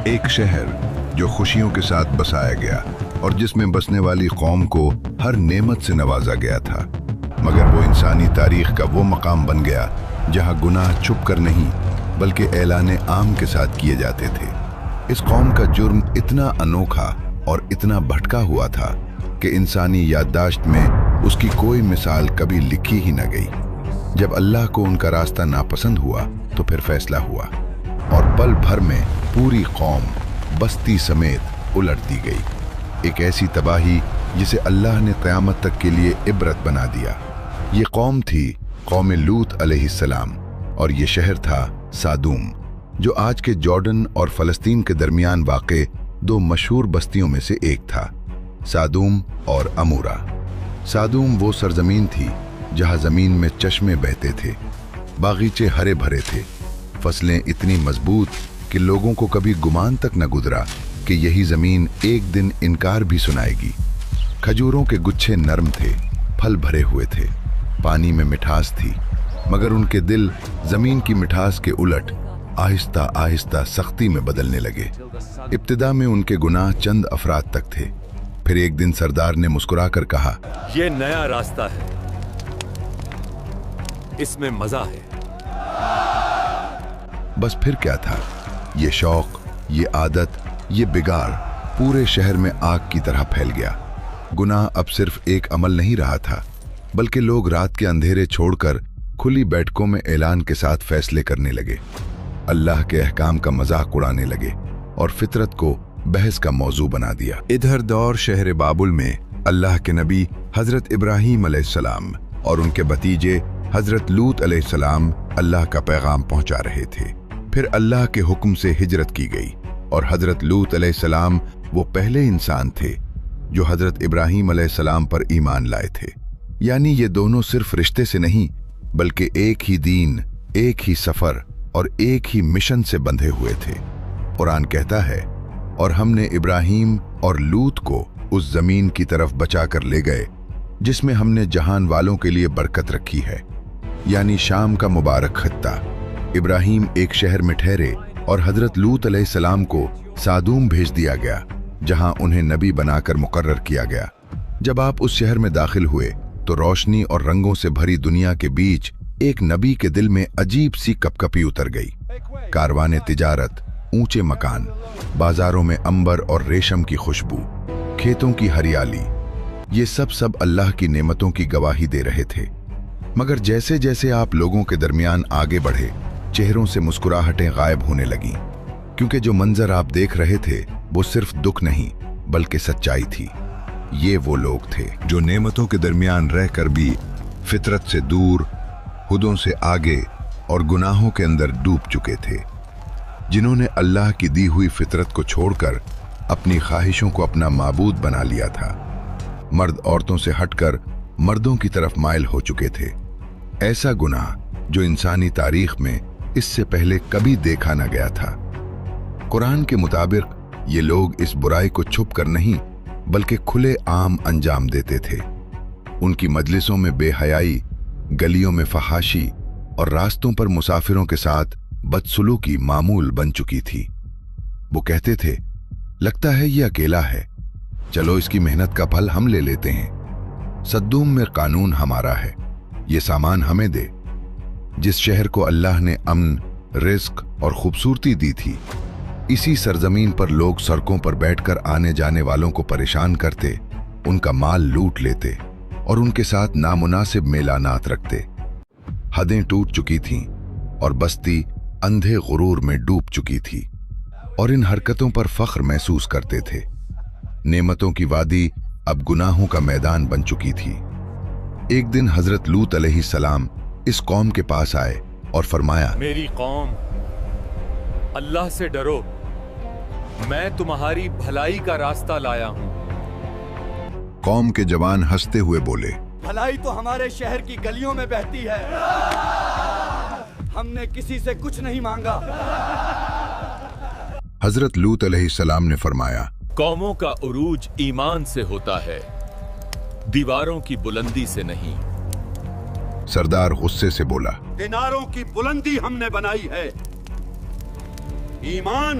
ایک شہر جو خوشیوں کے ساتھ بسایا گیا اور جس میں بسنے والی قوم کو ہر نعمت سے نوازا گیا تھا، مگر وہ انسانی تاریخ کا وہ مقام بن گیا جہاں گناہ چھپ کر نہیں بلکہ اعلان عام کے ساتھ کیے جاتے تھے۔ اس قوم کا جرم اتنا انوکھا اور اتنا بھٹکا ہوا تھا کہ انسانی یادداشت میں اس کی کوئی مثال کبھی لکھی ہی نہ گئی۔ جب اللہ کو ان کا راستہ ناپسند ہوا تو پھر فیصلہ ہوا اور پل بھر میں پوری قوم بستی سمیت الٹ دی گئی۔ ایک ایسی تباہی جسے اللہ نے قیامت تک کے لیے عبرت بنا دیا۔ یہ قوم تھی قوم لوط علیہ السلام، اور یہ شہر تھا سادوم، جو آج کے جارڈن اور فلسطین کے درمیان واقع دو مشہور بستیوں میں سے ایک تھا، سادوم اور عمورہ۔ سادوم وہ سرزمین تھی جہاں زمین میں چشمے بہتے تھے، باغیچے ہرے بھرے تھے، فصلیں اتنی مضبوط کہ لوگوں کو کبھی گمان تک نہ گزرا کہ یہی زمین ایک دن انکار بھی سنائے گی۔ کھجوروں کے گچھے نرم تھے، پھل بھرے ہوئے تھے، پانی میں مٹھاس تھی، مگر ان کے دل زمین کی مٹھاس کے الٹ آہستہ آہستہ سختی میں بدلنے لگے۔ ابتدا میں ان کے گناہ چند افراد تک تھے، پھر ایک دن سردار نے مسکرا کر کہا، یہ نیا راستہ ہے، اس میں مزہ ہے۔ بس پھر کیا تھا؟ یہ شوق، یہ عادت، یہ بگاڑ پورے شہر میں آگ کی طرح پھیل گیا۔ گناہ اب صرف ایک عمل نہیں رہا تھا، بلکہ لوگ رات کے اندھیرے چھوڑ کر کھلی بیٹھکوں میں اعلان کے ساتھ فیصلے کرنے لگے، اللہ کے احکام کا مذاق اڑانے لگے اور فطرت کو بحث کا موضوع بنا دیا۔ ادھر دور شہر بابل میں اللہ کے نبی حضرت ابراہیم علیہ السلام اور ان کے بھتیجے حضرت لوط علیہ السلام اللہ کا پیغام پہنچا رہے تھے۔ پھر اللہ کے حکم سے ہجرت کی گئی، اور حضرت لوط علیہ السلام وہ پہلے انسان تھے جو حضرت ابراہیم علیہ السلام پر ایمان لائے تھے۔ یعنی یہ دونوں صرف رشتے سے نہیں بلکہ ایک ہی دین، ایک ہی سفر اور ایک ہی مشن سے بندھے ہوئے تھے۔ قرآن کہتا ہے، اور ہم نے ابراہیم اور لوط کو اس زمین کی طرف بچا کر لے گئے جس میں ہم نے جہان والوں کے لیے برکت رکھی ہے، یعنی شام کا مبارک خطہ۔ ابراہیم ایک شہر میں ٹھہرے اور حضرت لوط علیہ السلام کو سادوم بھیج دیا گیا، جہاں انہیں نبی بنا کر مقرر کیا گیا۔ جب آپ اس شہر میں داخل ہوئے تو روشنی اور رنگوں سے بھری دنیا کے بیچ ایک نبی کے دل میں عجیب سی کپکپی اتر گئی۔ کاروانے تجارت، اونچے مکان، بازاروں میں عنبر اور ریشم کی خوشبو، کھیتوں کی ہریالی، یہ سب اللہ کی نعمتوں کی گواہی دے رہے تھے۔ مگر جیسے جیسے آپ لوگوں کے درمیان آگے بڑھے، چہروں سے مسکراہٹیں غائب ہونے لگیں، کیونکہ جو منظر آپ دیکھ رہے تھے وہ صرف دکھ نہیں بلکہ سچائی تھی۔ یہ وہ لوگ تھے جو نعمتوں کے درمیان رہ کر بھی فطرت سے دور، حدوں سے آگے اور گناہوں کے اندر ڈوب چکے تھے، جنہوں نے اللہ کی دی ہوئی فطرت کو چھوڑ کر اپنی خواہشوں کو اپنا معبود بنا لیا تھا۔ مرد عورتوں سے ہٹ کر مردوں کی طرف مائل ہو چکے تھے۔ ایسا گناہ جو انسانی تاریخ میں اس سے پہلے کبھی دیکھا نہ گیا تھا۔ قرآن کے مطابق یہ لوگ اس برائی کو چھپ کر نہیں بلکہ کھلے عام انجام دیتے تھے۔ ان کی مجلسوں میں بے حیائی، گلیوں میں فحاشی اور راستوں پر مسافروں کے ساتھ بدسلوکی معمول بن چکی تھی۔ وہ کہتے تھے، لگتا ہے یہ اکیلا ہے، چلو اس کی محنت کا پھل ہم لے لیتے ہیں۔ سدوم میں قانون ہمارا ہے، یہ سامان ہمیں دے۔ جس شہر کو اللہ نے امن، رزق اور خوبصورتی دی تھی، اسی سرزمین پر لوگ سڑکوں پر بیٹھ کر آنے جانے والوں کو پریشان کرتے، ان کا مال لوٹ لیتے اور ان کے ساتھ نامناسب میلانات رکھتے۔ حدیں ٹوٹ چکی تھیں اور بستی اندھے غرور میں ڈوب چکی تھی، اور ان حرکتوں پر فخر محسوس کرتے تھے۔ نعمتوں کی وادی اب گناہوں کا میدان بن چکی تھی۔ ایک دن حضرت لوط علیہ السلام اس قوم کے پاس آئے اور فرمایا، میری قوم، اللہ سے ڈرو، میں تمہاری بھلائی کا راستہ لایا ہوں۔ قوم کے جوان ہنستے ہوئے بولے، بھلائی تو ہمارے شہر کی گلیوں میں بہتی ہے، ہم نے کسی سے کچھ نہیں مانگا۔ حضرت لوط علیہ السلام نے فرمایا، قوموں کا عروج ایمان سے ہوتا ہے، دیواروں کی بلندی سے نہیں۔ سردار غصے سے بولا، دیناروں کی بلندی ہم نے بنائی ہے، ایمان